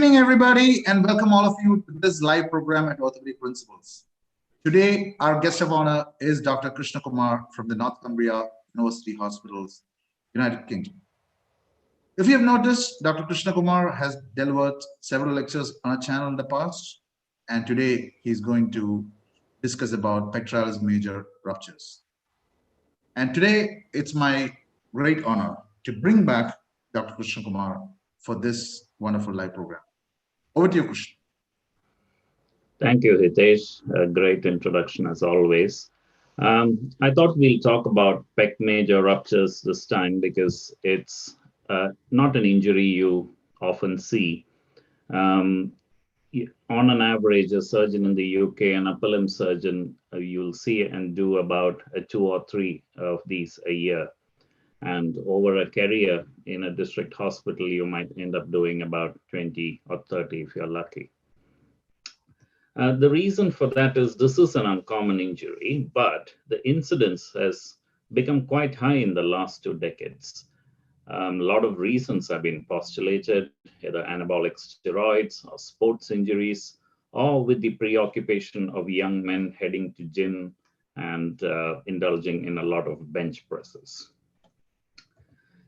evening, everybody, and welcome all of you to this live program at Orthopedic Principles. Today, our guest of honor is Dr. KrishnaKumar from the NorthCumbria University Hospitals, United Kingdom. If you have noticed, Dr. KrishnaKumar has delivered several lectures on our channel in the past, and today he's going to discuss about pectoralis major ruptures. And today, it's my great honor to bring back Dr. KrishnaKumar for this wonderful live program. Over to you, Krishna. Thank you, Hitesh. A great introduction as always. I thought we'll talk about pec major ruptures this time because it's not an injury you often see. On an average, a surgeon in the UK, an upper limb surgeon, you'll see and do about 2 or 3 of these a year. And over a career in a district hospital, you might end up doing about 20 or 30 if you're lucky. The reason for that is this is an uncommon injury, but the incidence has become quite high in the last 2 decades. A lot of reasons have been postulated, either anabolic steroids or sports injuries, or with the preoccupation of young men heading to gym and indulging in a lot of bench presses.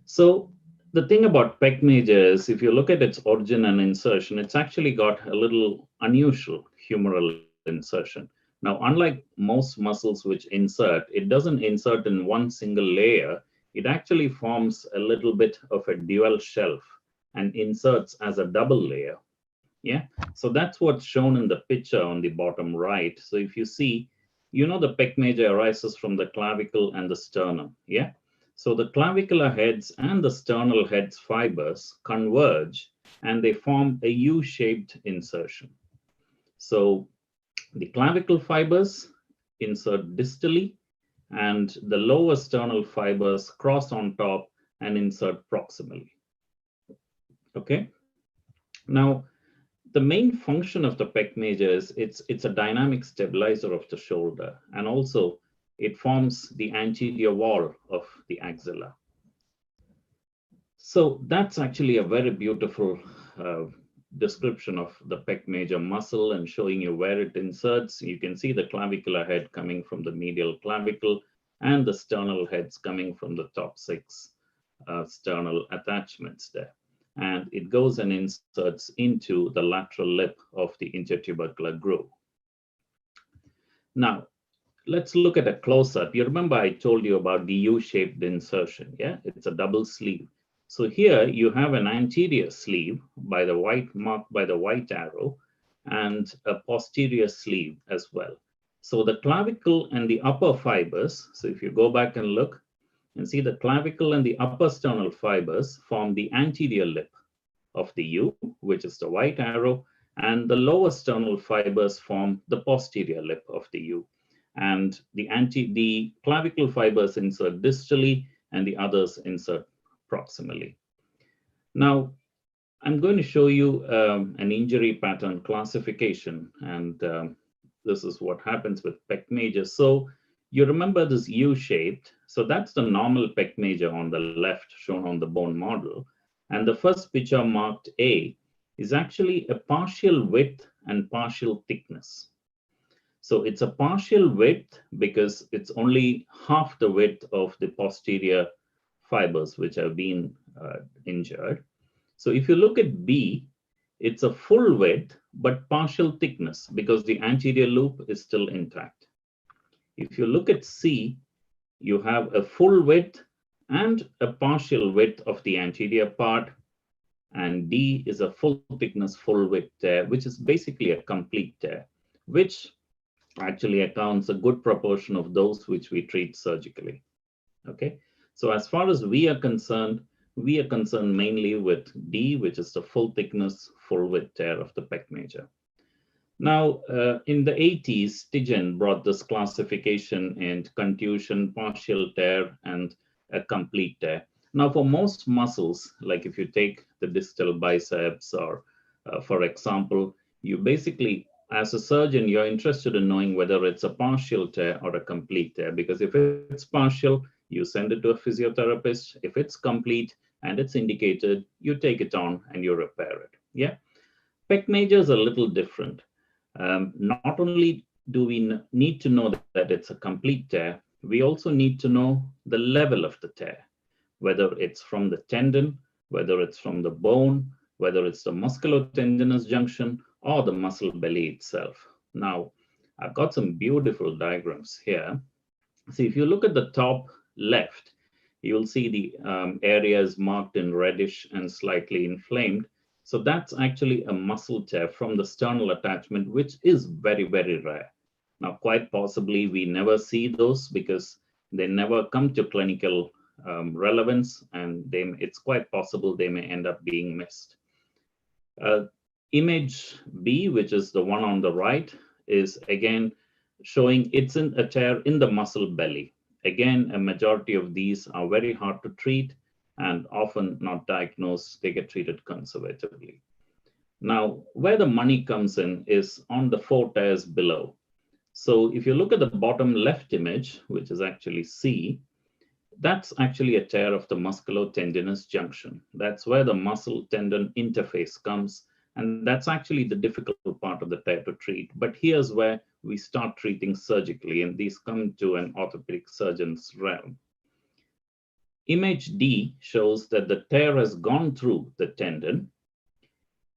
So the thing about pec major is, if you look at its origin and insertion, it's actually got a little unusual humoral insertion. Now, unlike most muscles which insert, it doesn't insert in one single layer. It actually forms a little bit of a dual shelf and inserts as a double layer. Yeah, so that's what's shown in the picture on the bottom right. So if you see, you know, the pec major arises from the clavicle and the sternum. Yeah. So the clavicular heads and the sternal heads fibers converge and they form a U-shaped insertion. So the clavicle fibers insert distally and the lower sternal fibers cross on top and insert proximally. Okay. Now, the main function of the pec major is it's a dynamic stabilizer of the shoulder, and also it forms the anterior wall of the axilla. So that's actually a very beautiful description of the pec major muscle and showing you where it inserts. You can see the clavicular head coming from the medial clavicle and the sternal heads coming from the top 6 sternal attachments there. And it goes and inserts into the lateral lip of the intertubercular groove. Now, let's look at a close-up. You remember I told you about the U-shaped insertion, yeah? It's a double sleeve. So here you have an anterior sleeve by the white marked by the white arrow and a posterior sleeve as well. So the clavicle and the upper fibers, so if you go back and look and see the clavicle and the upper sternal fibers form the anterior lip of the U, which is the white arrow, and the lower sternal fibers form the posterior lip of the U. And the clavicle fibers insert distally and the others insert proximally. Now, I'm going to show you an injury pattern classification, and this is what happens with pec major. So you remember this U-shaped, so that's the normal pec major on the left shown on the bone model. And the first picture marked A is actually a partial width and partial thickness. So it's a partial width because it's only half the width of the posterior fibers which have been injured. So if you look at B, it's a full width but partial thickness because the anterior loop is still intact. If you look at C, you have a full width and a partial width of the anterior part, and D is a full thickness, full width tear, which is basically a complete tear, which actually accounts a good proportion of those which we treat surgically. Okay, so as far as we are concerned mainly with D, which is the full thickness, full width tear of the pec major. Now, in the 80s, Tijen brought this classification in contusion, partial tear, and a complete tear. Now, for most muscles, like if you take the distal biceps or, for example, you basically, as a surgeon, you're interested in knowing whether it's a partial tear or a complete tear, because if it's partial, you send it to a physiotherapist. If it's complete and it's indicated, you take it on and you repair it. Yeah. Pec major is a little different. Not only do we need to know that it's a complete tear, we also need to know the level of the tear, whether it's from the tendon, whether it's from the bone, whether it's the musculotendinous junction or the muscle belly itself. Now, I've got some beautiful diagrams here. So if you look at the top left, you'll see the areas marked in reddish and slightly inflamed. So that's actually a muscle tear from the sternal attachment, which is very, very rare. Now, quite possibly, we never see those because they never come to clinical relevance, and it's quite possible they may end up being missed. Image B, which is the one on the right, is again showing it's in a tear in the muscle belly. Again, a majority of these are very hard to treat and often not diagnosed. They get treated conservatively. Now, where the money comes in is on the 4 tears below. So if you look at the bottom left image, which is actually C, that's actually a tear of the musculotendinous junction. That's where the muscle tendon interface comes. And that's actually the difficult part of the tear to treat. But here's where we start treating surgically, and these come to an orthopedic surgeon's realm. Image D shows that the tear has gone through the tendon.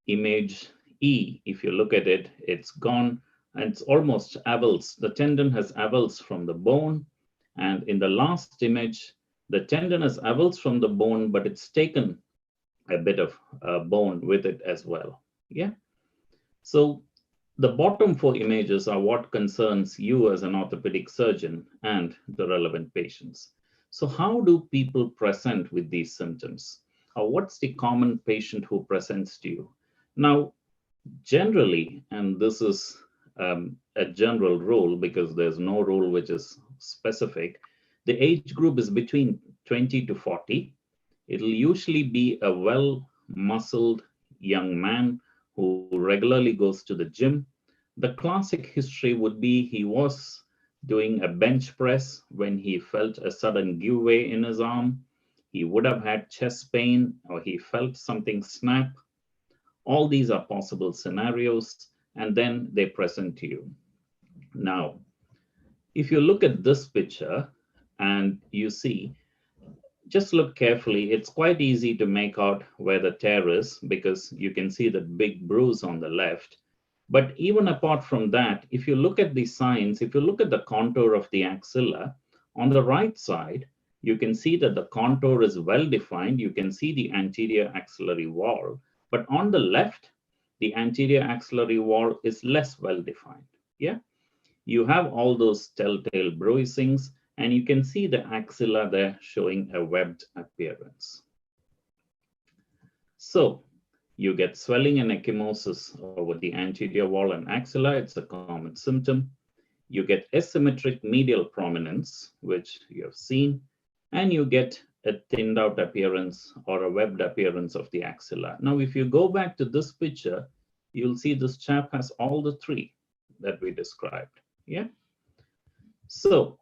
Image E, if you look at it, it's gone and it's almost avulsed. The tendon has avulsed from the bone. And in the last image, the tendon has avulsed from the bone, but it's taken a bit of bone with it as well. Yeah. So the bottom 4 images are what concerns you as an orthopedic surgeon and the relevant patients. So how do people present with these symptoms? Or what's the common patient who presents to you? Now, generally, and this is a general rule because there's no rule which is specific, the age group is between 20 to 40. It'll usually be a well-muscled young man who regularly goes to the gym. The classic history would be he was doing a bench press when he felt a sudden giveaway in his arm. He would have had chest pain or he felt something snap. All these are possible scenarios, and then they present to you. Now, if you look at this picture and you see, just look carefully, it's quite easy to make out where the tear is because you can see that big bruise on the left. But even apart from that, if you look at the signs, if you look at the contour of the axilla, on the right side, you can see that the contour is well defined. You can see the anterior axillary wall. But on the left, the anterior axillary wall is less well defined. Yeah, you have all those telltale bruisings, and you can see the axilla there showing a webbed appearance. So you get swelling and ecchymosis over the anterior wall and axilla. It's a common symptom. You get asymmetric medial prominence, which you have seen, and you get a thinned out appearance or a webbed appearance of the axilla. Now, if you go back to this picture, you'll see this chap has all the 3 that we described. Yeah. So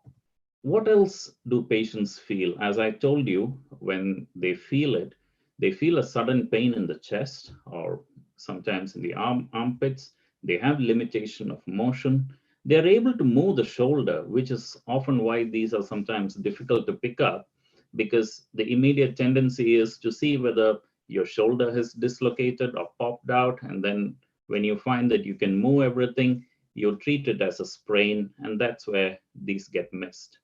what else do patients feel? As I told you, when they feel it, they feel a sudden pain in the chest or sometimes in the armpits. They have limitation of motion. They're able to move the shoulder, which is often why these are sometimes difficult to pick up, because the immediate tendency is to see whether your shoulder has dislocated or popped out. And then when you find that you can move everything, you'll treat it as a sprain, and that's where these get missed.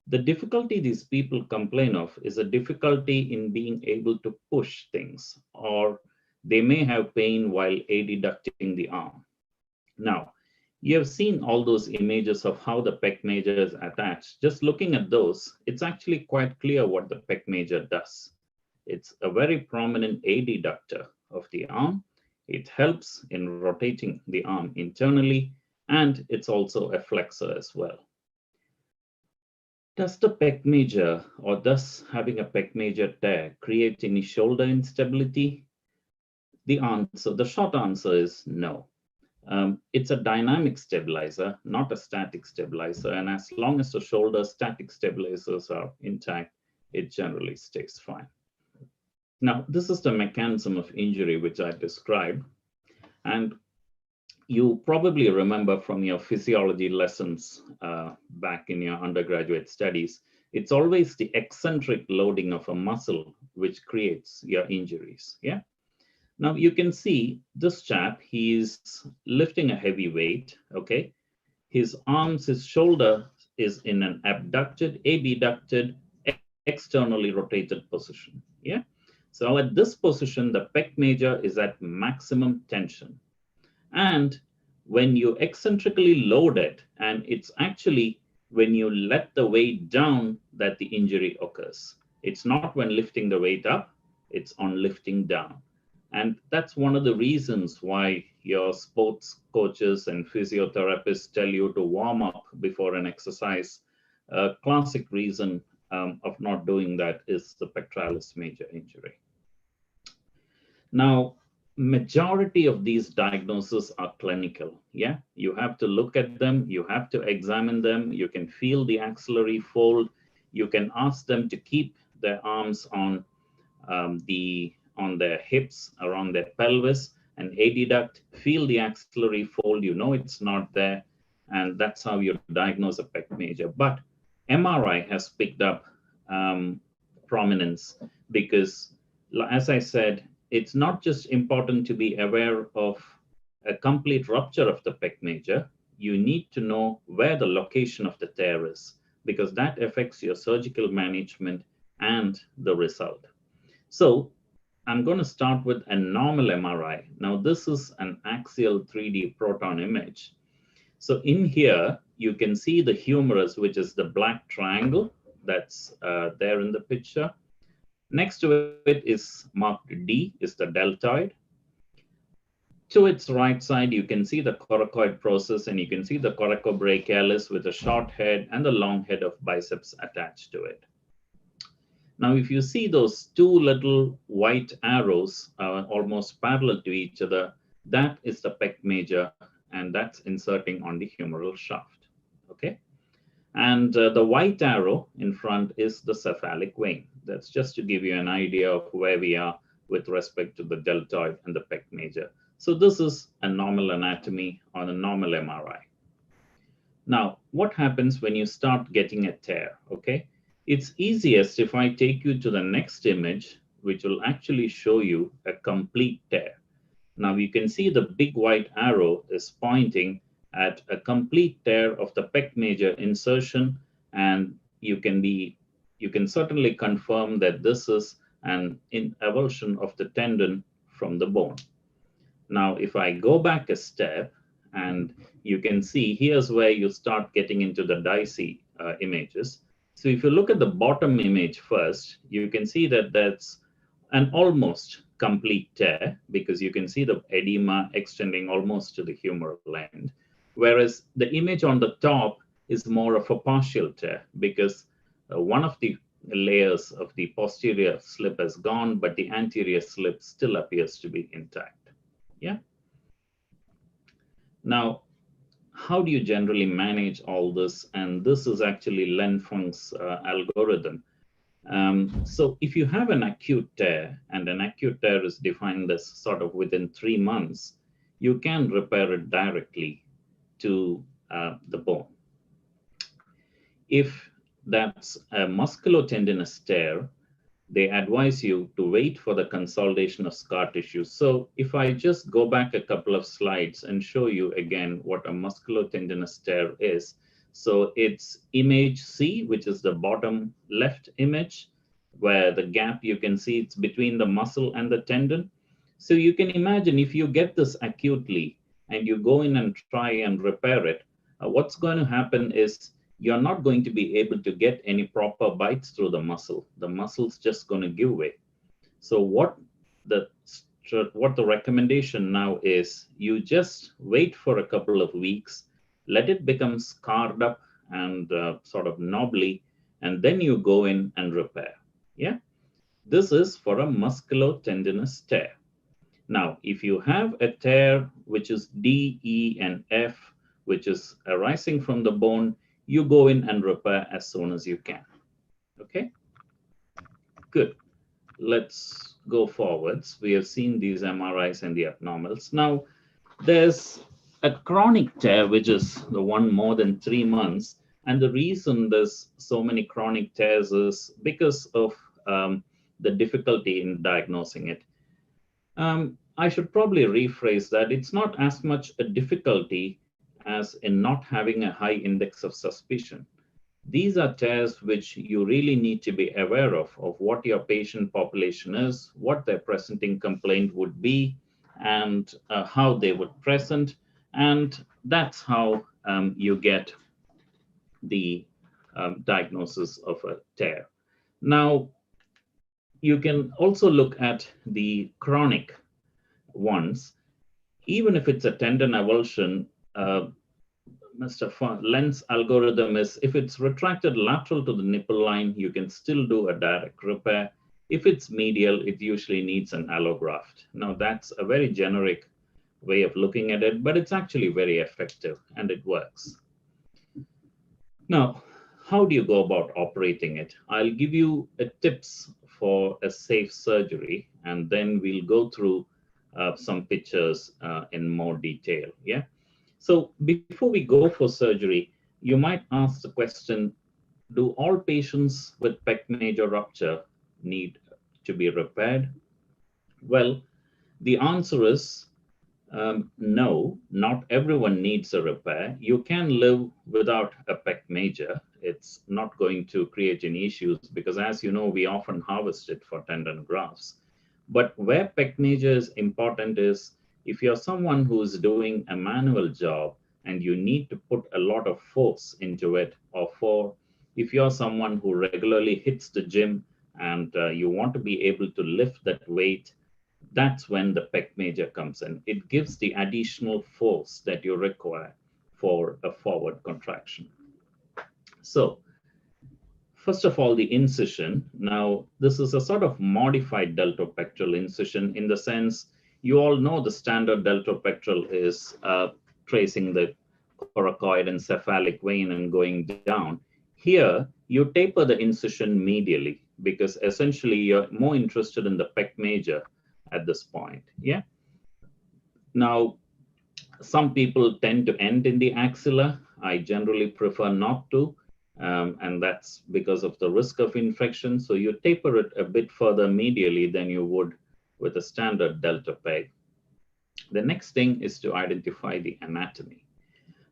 The difficulty these people complain of is a difficulty in being able to push things, or they may have pain while adducting the arm. Now, you have seen all those images of how the pec major is attached. Just looking at those, it's actually quite clear what the pec major does. It's a very prominent adductor of the arm. It helps in rotating the arm internally, and it's also a flexor as well. Does the pec major, or does having a pec major tear, create any shoulder instability? The short answer is no. It's a dynamic stabilizer, not a static stabilizer. And as long as the shoulder static stabilizers are intact, it generally stays fine. Now, this is the mechanism of injury which I described. And you probably remember from your physiology lessons back in your undergraduate studies, it's always the eccentric loading of a muscle which creates your injuries. Yeah. Now you can see this chap, he's lifting a heavy weight. Okay. His arms, his shoulder is in an abducted, externally rotated position. Yeah. So at this position, the pec major is at maximum tension. And when you eccentrically load it, and it's actually when you let the weight down that the injury occurs. It's not when lifting the weight up, it's on lifting down. And that's one of the reasons why your sports coaches and physiotherapists tell you to warm up before an exercise. A classic reason of not doing that is the pectoralis major injury. Now, majority of these diagnoses are clinical. Yeah, you have to look at them, you have to examine them, you can feel the axillary fold, you can ask them to keep their arms on their hips, around their pelvis, and adduct, feel the axillary fold, you know it's not there, and that's how you diagnose a pec major. But MRI has picked up prominence because, as I said, it's not just important to be aware of a complete rupture of the pec major. You need to know where the location of the tear is, because that affects your surgical management and the result. So I'm going to start with a normal MRI. Now, this is an axial 3D proton image. So in here, you can see the humerus, which is the black triangle that's there in the picture. Next to it is marked D, is the deltoid. To its right side, you can see the coracoid process, and you can see the coracobrachialis with a short head and the long head of biceps attached to it. Now, if you see those two little white arrows almost parallel to each other, that is the pec major, and that's inserting on the humeral shaft. Okay. And the white arrow in front is the cephalic vein. That's just to give you an idea of where we are with respect to the deltoid and the pec major. So this is a normal anatomy on a normal MRI. Now, what happens when you start getting a tear? Okay, it's easiest if I take you to the next image, which will actually show you a complete tear. Now you can see the big white arrow is pointing at a complete tear of the pec major insertion, and you can certainly confirm that this is an avulsion of the tendon from the bone. Now, if I go back a step, and you can see here's where you start getting into the Dicey images. So if you look at the bottom image first, you can see that that's an almost complete tear, because you can see the edema extending almost to the humeral end. Whereas the image on the top is more of a partial tear, because one of the layers of the posterior slip has gone, but the anterior slip still appears to be intact. Yeah. Now, how do you generally manage all this? And this is actually Len Fung's algorithm. So if you have an acute tear, and an acute tear is defined as sort of within 3 months, you can repair it directly to the bone. If that's a musculotendinous tear, they advise you to wait for the consolidation of scar tissue. So if I just go back a couple of slides and show you again what a musculotendinous tear is. So it's image C, which is the bottom left image, where the gap you can see it's between the muscle and the tendon. So you can imagine if you get this acutely and you go in and try and repair it, what's going to happen is you're not going to be able to get any proper bites through the muscle. The muscle's just going to give way. So what the recommendation now is, you just wait for a couple of weeks, let it become scarred up and sort of knobbly, and then you go in and repair. Yeah, this is for a musculotendinous tear. Now, if you have a tear which is D, E, and F, which is arising from the bone, you go in and repair as soon as you can. Okay, good. Let's go forwards. We have seen these MRIs and the abnormals. Now, There's a chronic tear, which is the one more than 3 months. And the reason there's so many chronic tears is because of the difficulty in diagnosing it. I should probably rephrase that. It's not as much a difficulty as in not having a high index of suspicion. These are tests which you really need to be aware of what your patient population is, what their presenting complaint would be, and how they would present. And that's how you get the diagnosis of a tear. Now, you can also look at the chronic ones. Even if it's a tendon avulsion, Mr. Lens algorithm is if it's retracted lateral to the nipple line, you can still do a direct repair. If it's medial, it usually needs an allograft. Now, that's a very generic way of looking at it, but it's actually very effective and it works. Now, how do you go about operating it? I'll give you tips for a safe surgery, and then we'll go through some pictures in more detail. Yeah. So before we go for surgery, you might ask the question, do all patients with pec major rupture need to be repaired? Well, the answer is no, not everyone needs a repair. You can live without a pec major. It's not going to create any issues because, as you know, we often harvest it for tendon grafts. But where pec major is important is if you're someone who's doing a manual job and you need to put a lot of force into it, or if you're someone who regularly hits the gym and you want to be able to lift that weight, that's when the pec major comes in. It gives the additional force that you require for a forward contraction. So, first of all, the incision. Now, this is a sort of modified deltopectoral incision in the sense you all know the standard deltopectoral is tracing the coracoid and cephalic vein and going down. Here, you taper the incision medially because essentially you're more interested in the pec major at this point. Yeah. Now, some people tend to end in the axilla. I generally prefer not to. And that's because of the risk of infection. So you taper it a bit further medially than you would with a standard delta peg. The next thing is to identify the anatomy.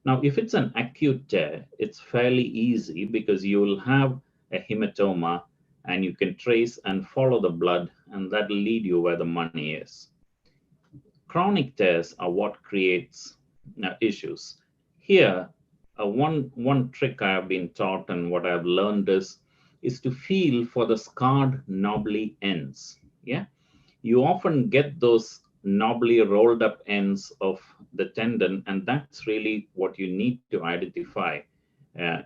Now, if it's an acute tear, it's fairly easy because you will have a hematoma and you can trace and follow the blood, and that'll lead you where the money is. Chronic tears are what creates issues. Here, one trick I have been taught and what I've learned is to feel for the scarred knobbly ends. Yeah, you often get those knobbly rolled up ends of the tendon, and that's really what you need to identify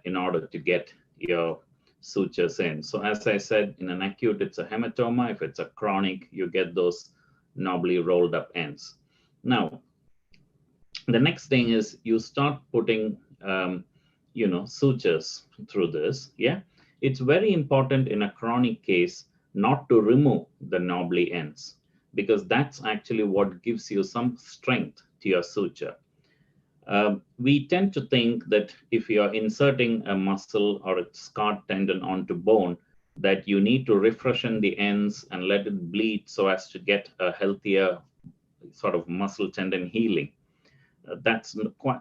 in order to get your sutures in. So as I said, in an acute, it's a hematoma. If it's a chronic, you get those knobbly rolled up ends. Now, the next thing is you start putting sutures through this. Yeah, it's very important in a chronic case not to remove the knobbly ends because that's actually what gives you some strength to your suture. We tend to think that if you're inserting a muscle or a scarred tendon onto bone, that you need to refreshen the ends and let it bleed so as to get a healthier sort of muscle tendon healing. That's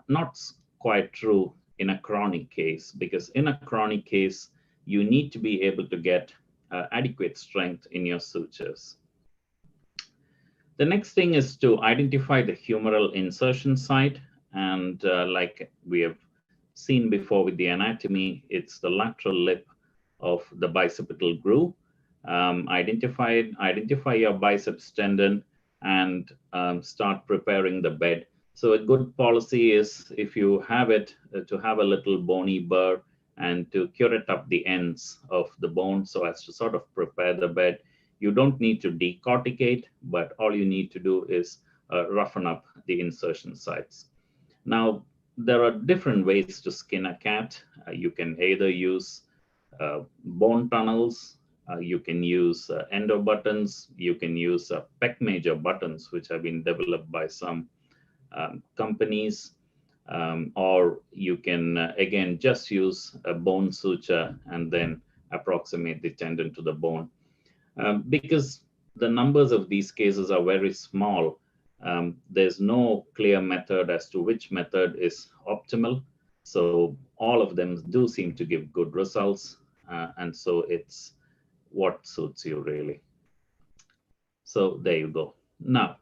not quite true in a chronic case, because in a chronic case, you need to be able to get adequate strength in your sutures. The next thing is to identify the humoral insertion site. And like we have seen before with the anatomy, it's the lateral lip of the bicipital groove. Identify your biceps tendon and start preparing the bed. So a good policy is, if you have it, to have a little bony burr and to curate up the ends of the bone so as to sort of prepare the bed. You don't need to decorticate, but all you need to do is roughen up the insertion sites. Now, there are different ways to skin a cat. You can either use bone tunnels, you can use endo buttons, you can use pec major buttons, which have been developed by some companies, or you can again just use a bone suture and then approximate the tendon to the bone. Because the numbers of these cases are very small, there's no clear method as to which method is optimal. So all of them do seem to give good results, and so it's what suits you really. So there you go. Now,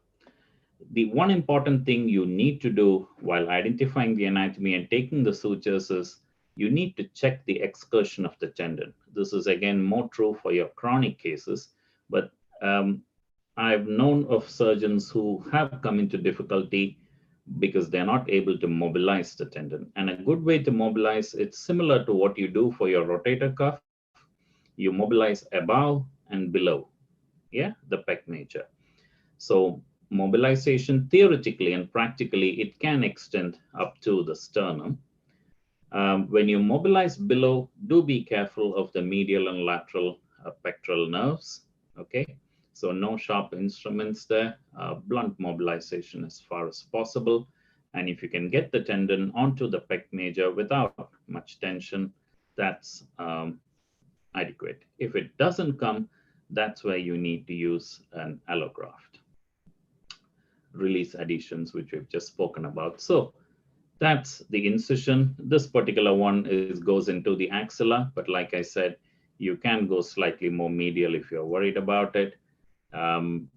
the one important thing you need to do while identifying the anatomy and taking the sutures is you need to check the excursion of the tendon. This is again more true for your chronic cases, but I've known of surgeons who have come into difficulty because they're not able to mobilize the tendon. And a good way to mobilize, it's similar to what you do for your rotator cuff. You mobilize above and below, yeah, the pec major. So mobilization, theoretically and practically, it can extend up to the sternum. When you mobilize below, do be careful of the medial and lateral pectoral nerves, okay? So no sharp instruments there, blunt mobilization as far as possible. And if you can get the tendon onto the pec major without much tension, that's adequate. If it doesn't come, that's where you need to use an allograft. Release adhesions, which we've just spoken about. So that's the incision. This particular one goes into the axilla, but like I said, you can go slightly more medial if you're worried about it.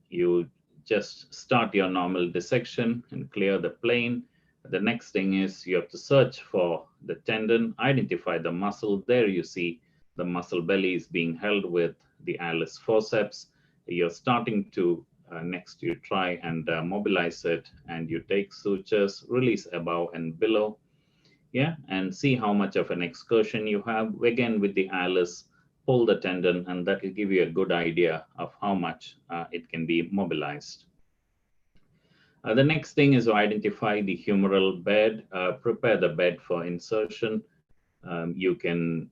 You just start your normal dissection and clear the plane. The next thing is you have to search for the tendon, identify the muscle. There you see the muscle belly is being held with the Alice forceps. You're starting to next you try and mobilize it, and you take sutures, release above and below, yeah, and see how much of an excursion you have. Again, with the Alice, pull the tendon, and that will give you a good idea of how much it can be mobilized. The next thing is to identify the humeral bed, prepare the bed for insertion. You can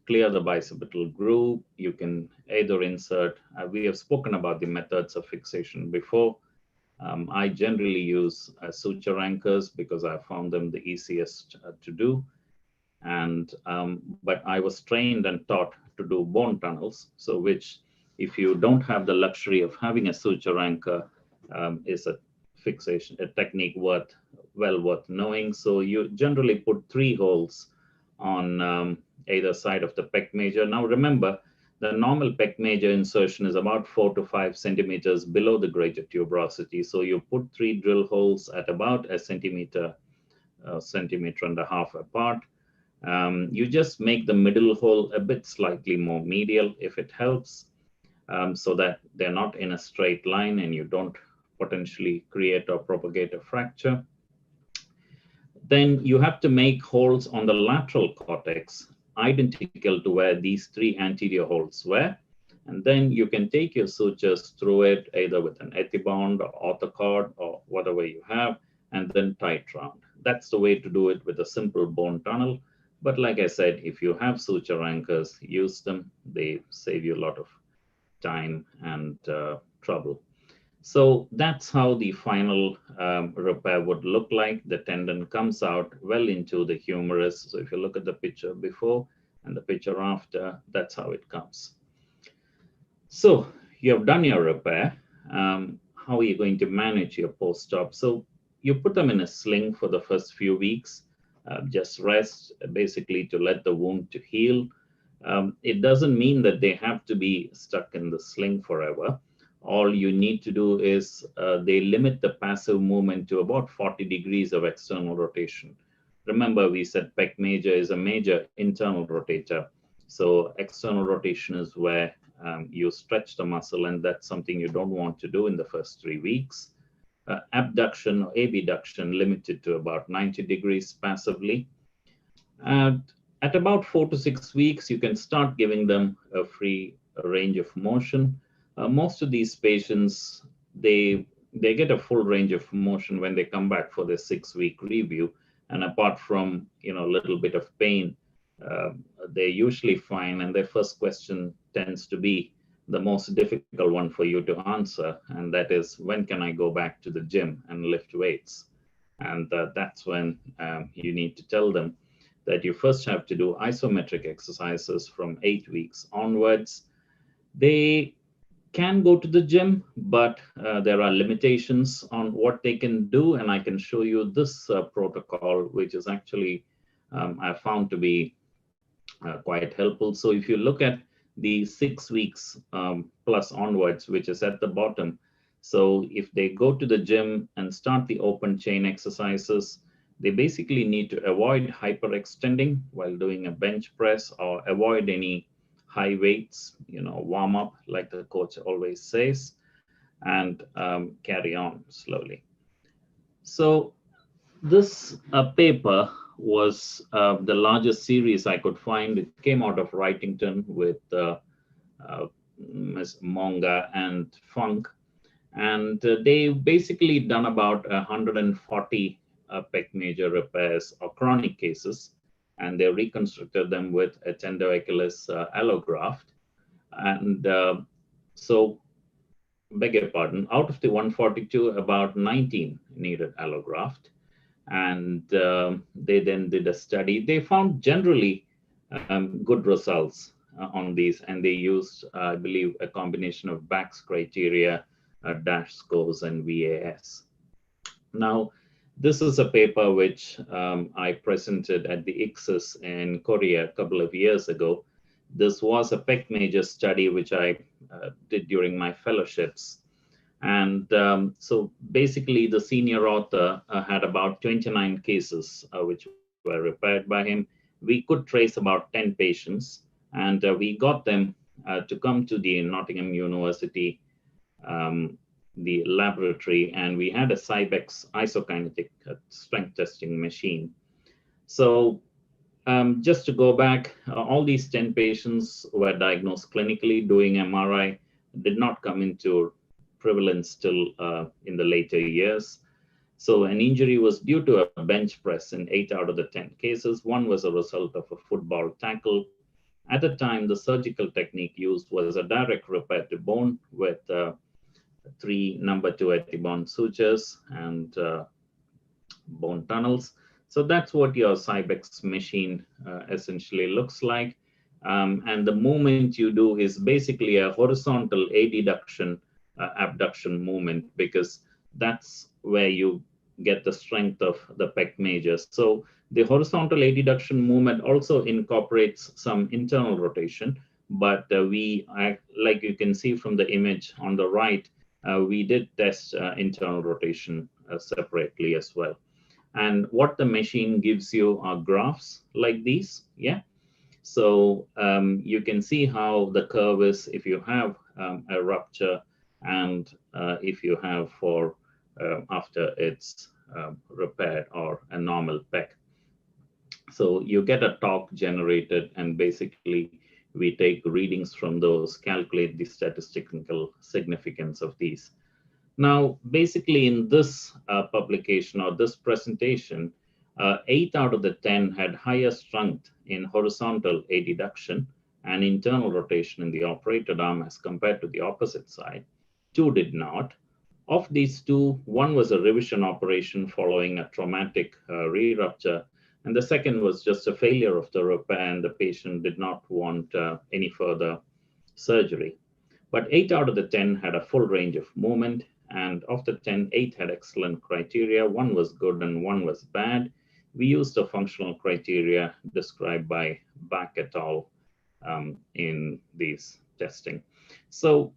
clear the bicipital groove. You can either insert, we have spoken about the methods of fixation before. I generally use suture anchors because I found them the easiest to do. And but I was trained and taught to do bone tunnels, so which, if you don't have the luxury of having a suture anchor, is a fixation, a technique well worth knowing. So you generally put 3 holes on either side of the pec major. Now remember, the normal pec major insertion is about 4 to 5 centimeters below the greater tuberosity. So you put 3 drill holes at about a centimeter, centimeter and a half apart. You just make the middle hole a bit slightly more medial if it helps, so that they're not in a straight line and you don't potentially create or propagate a fracture. Then you have to make holes on the lateral cortex identical to where these 3 anterior holes were. And then you can take your sutures through it, either with an ethibond or orthocord or whatever you have, and then tie it round. That's the way to do it with a simple bone tunnel. But like I said, if you have suture anchors, use them. They save you a lot of time and trouble. So that's how the final repair would look like. The tendon comes out well into the humerus. So if you look at the picture before and the picture after, that's how it comes. So you have done your repair. How are you going to manage your post-op? So you put them in a sling for the first few weeks. Just rest, basically, to let the wound to heal. It doesn't mean that they have to be stuck in the sling forever. All you need to do is they limit the passive movement to about 40 degrees of external rotation. Remember, we said pec major is a major internal rotator. So external rotation is where you stretch the muscle, and that's something you don't want to do in the first 3 weeks. Abduction or abduction limited to about 90 degrees passively. At about 4 to 6 weeks, you can start giving them a free range of motion. Most of these patients, they get a full range of motion when they come back for their 6-week review. And apart from a little bit of pain, they're usually fine. And their first question tends to be the most difficult one for you to answer, and that is, when can I go back to the gym and lift weights? And that's when you need to tell them that you first have to do isometric exercises from 8 weeks onwards. They can go to the gym, but there are limitations on what they can do. And I can show you this protocol, which is actually I found to be quite helpful. So if you look at the 6 weeks plus onwards, which is at the bottom, so if they go to the gym and start the open chain exercises, they basically need to avoid hyperextending while doing a bench press, or avoid any high weights, warm up like the coach always says, and carry on slowly. So this paper was the largest series I could find. It came out of Wrightington with Ms. Monga and Funk. And they basically done about 140 pec major repairs or chronic cases, and they reconstructed them with a tender Achilles allograft. And so, beg your pardon, out of the 142, about 19 needed allograft. And they then did a study. They found generally good results on these, and they used, I believe, a combination of Bax criteria, dash scores, and VAS. Now, this is a paper which I presented at the ICSIS in Korea a couple of years ago. This was a PEC major study which I did during my fellowships. And so basically the senior author had about 29 cases which were repaired by him. We could trace about 10 patients, and we got them to come to the Nottingham University, the laboratory, and we had a Cybex isokinetic strength testing machine. So just to go back, all these 10 patients were diagnosed clinically. Doing MRI did not come into prevalence till in the later years. So an injury was due to a bench press in 8 out of the 10 cases. One was a result of a football tackle. At the time, the surgical technique used was a direct repair to bone with 3 number 2 Ethibond sutures and bone tunnels. So that's what your Cybex machine essentially looks like. And the movement you do is basically a horizontal adduction abduction movement, because that's where you get the strength of the pec majors. So the horizontal adduction movement also incorporates some internal rotation, but like you can see from the image on the right, we did test internal rotation separately as well. And what the machine gives you are graphs like these, yeah? So you can see how the curve is if you have a rupture, and if you have for after it's repaired, or a normal pec. So you get a torque generated, and basically we take readings from those, calculate the statistical significance of these. Now, basically in this publication or this presentation, 8 out of the 10 had higher strength in horizontal adduction and internal rotation in the operated arm as compared to the opposite side. 2 did not. Of these 2, 1 was a revision operation following a traumatic re-rupture, and the second was just a failure of the repair, and the patient did not want any further surgery. But 8 out of the 10 had a full range of movement, and of the 10, 8 had excellent criteria. 1 was good and 1 was bad. We used the functional criteria described by Bach et al. In these testing. So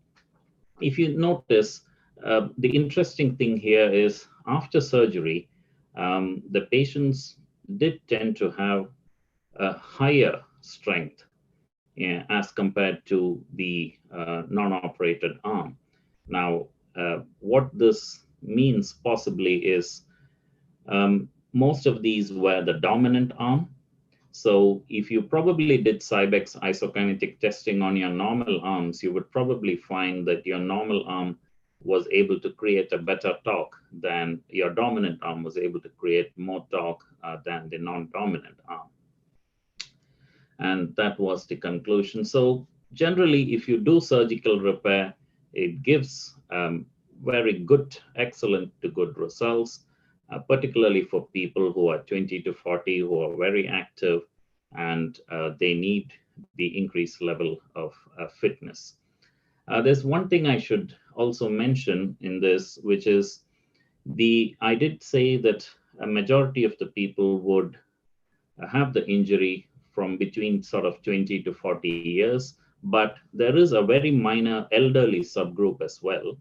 if you notice, the interesting thing here is after surgery, the patients did tend to have a higher strength as compared to the non-operated arm. Now, what this means possibly is most of these were the dominant arm. So if you probably did Cybex isokinetic testing on your normal arms, you would probably find that your normal arm was able to create a better torque than your dominant arm was able to create more torque than the non-dominant arm. And that was the conclusion. So generally, if you do surgical repair, it gives very good, excellent to good results. particularly for people who are 20 to 40, who are very active, and they need the increased level of fitness. There's one thing I should also mention in this, which is I did say that a majority of the people would have the injury from between sort of 20 to 40 years, but there is a very minor elderly subgroup as well,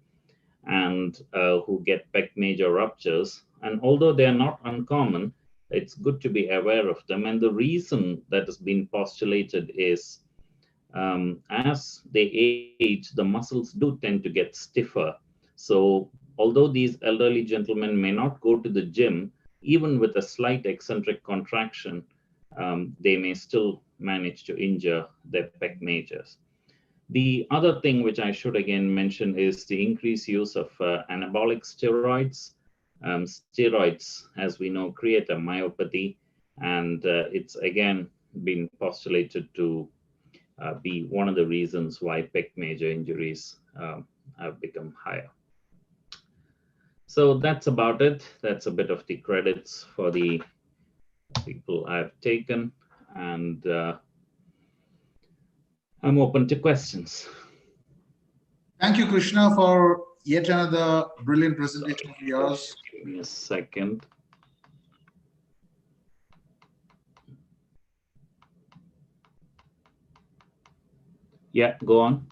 and who get pec major ruptures. And although they are not uncommon, it's good to be aware of them. And the reason that has been postulated is as they age, the muscles do tend to get stiffer. So although these elderly gentlemen may not go to the gym, even with a slight eccentric contraction, they may still manage to injure their pec majors. The other thing which I should again mention is the increased use of anabolic steroids. Steroids, as we know, create a myopathy, and it's again been postulated to be one of the reasons why pec major injuries have become higher. So that's about it. That's a bit of the credits for the people I've taken, and I'm open to questions. Thank you, Krishna, for yet another brilliant presentation of yours. Give me a second. Yeah, go on.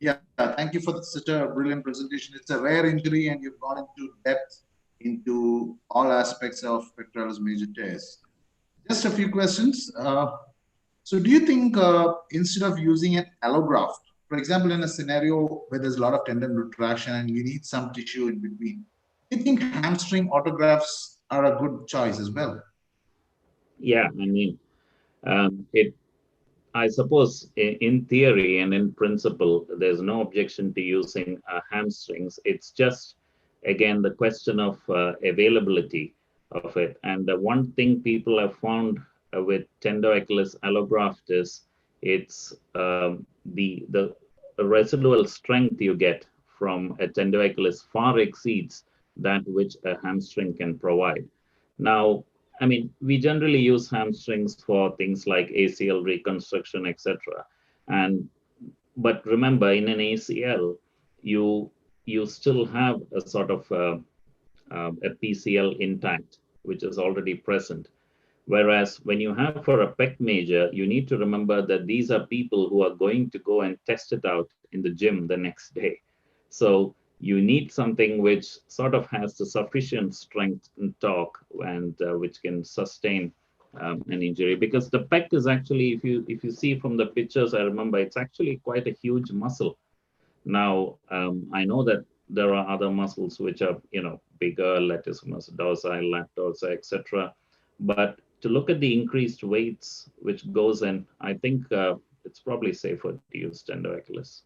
Yeah, thank you for such a brilliant presentation. It's a rare injury, and you've gone into depth into all aspects of pectoralis major tears. Just a few questions. So do you think instead of using an allograft, for example, in a scenario where there's a lot of tendon retraction and you need some tissue in between, do you think hamstring autografts are a good choice as well? Yeah, I mean, I suppose in theory and in principle, there's no objection to using hamstrings. It's just, again, the question of availability of it. And the one thing people have found with tendoachilles allograft is it's the residual strength you get from a tendoachilles far exceeds that which a hamstring can provide. Now, I mean, we generally use hamstrings for things like ACL reconstruction, etc. But remember, in an ACL, you still have a sort of a PCL intact, which is already present. Whereas when you have for a pec major, you need to remember that these are people who are going to go and test it out in the gym the next day. So you need something which sort of has the sufficient strength and torque, and which can sustain an injury. Because the pec is actually, if you see from the pictures, I remember it's actually quite a huge muscle. Now, I know that there are other muscles which are, bigger, latissimus dorsi, lat dorsi, etc. But to look at the increased weights which goes in, I think it's probably safer to use tendoachilles.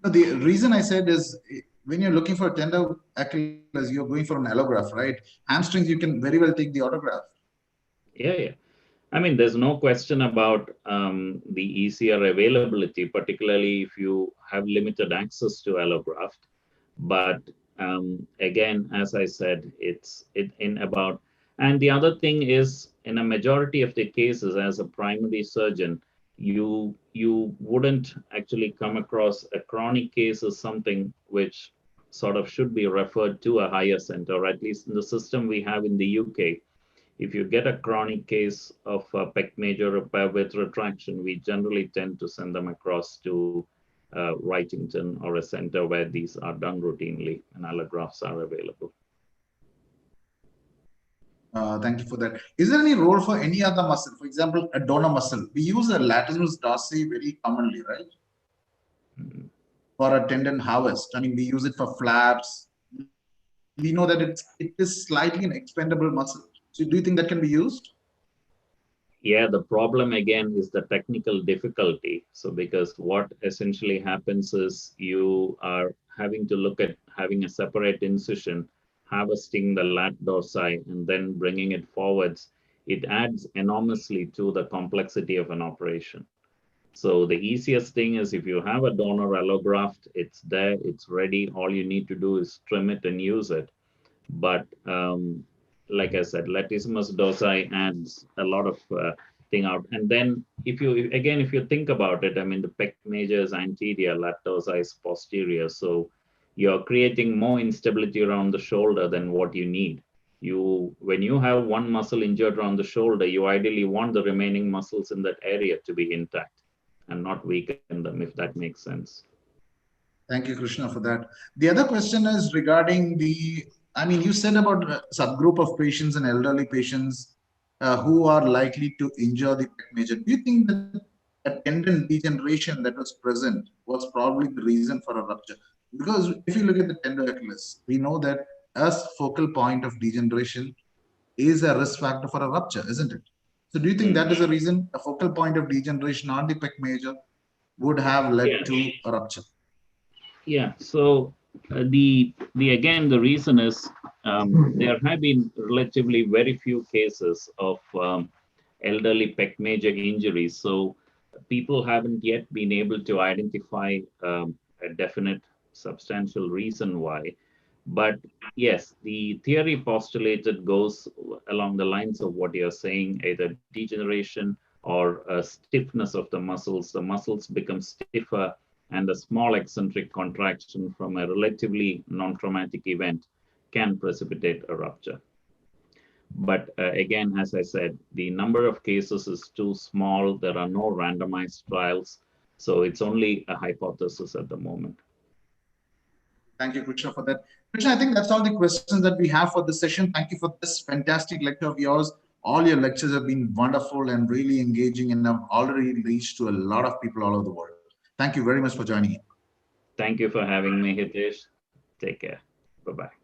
The reason I said is when you're looking for a tendoachilles, you're going for an allograft, right? Hamstrings, you can very well take the autograft. Yeah. I mean, there's no question about the easier availability, particularly if you have limited access to allograft. But again, as I said, it's in about, and the other thing is, in a majority of the cases, as a primary surgeon, you wouldn't actually come across a chronic case as something which sort of should be referred to a higher center, or at least in the system we have in the UK. If you get a chronic case of pec major repair with retraction, we generally tend to send them across to Wrightington or a center where these are done routinely and allografts are available. Thank you for that. Is there any role for any other muscle? For example, a donor muscle. We use a latissimus dorsi very commonly, right? Mm-hmm. For a tendon harvest. I mean, we use it for flaps. We know that it is slightly an expendable muscle. So do you think that can be used? Yeah, the problem again is the technical difficulty. So because what essentially happens is you are having to look at having a separate incision, harvesting the lat dorsi, and then bringing it forwards. It adds enormously to the complexity of an operation. So the easiest thing is if you have a donor allograft, it's there, it's ready. All you need to do is trim it and use it. But like I said, latissimus dorsi adds a lot of thing out. And then if you think about it, I mean, the pec major is anterior, lat dorsi is posterior. So you're creating more instability around the shoulder than what you need. When you have one muscle injured around the shoulder, you ideally want the remaining muscles in that area to be intact and not weaken them, if that makes sense. Thank you, Krishna, for that. The other question is regarding you said about a subgroup of patients and elderly patients who are likely to injure the pec major. Do you think that a tendon degeneration that was present was probably the reason for a rupture? Because if you look at the tendon Achilles, we know that a focal point of degeneration is a risk factor for a rupture, isn't it? So do you think that is a reason a focal point of degeneration on the pec major would have led to a rupture? Yeah. So the again, the reason is there have been relatively very few cases of elderly pec major injuries. So people haven't yet been able to identify a definite substantial reason why. But yes, the theory postulated goes along the lines of what you're saying, either degeneration or stiffness of the muscles. The muscles become stiffer, and a small eccentric contraction from a relatively non-traumatic event can precipitate a rupture. But again, as I said, the number of cases is too small. There are no randomized trials. So it's only a hypothesis at the moment. Thank you, Krishna, for that. Krishna, I think that's all the questions that we have for this session. Thank you for this fantastic lecture of yours. All your lectures have been wonderful and really engaging and have already reached to a lot of people all over the world. Thank you very much for joining in. Thank you for having me, Hitesh. Take care. Bye-bye.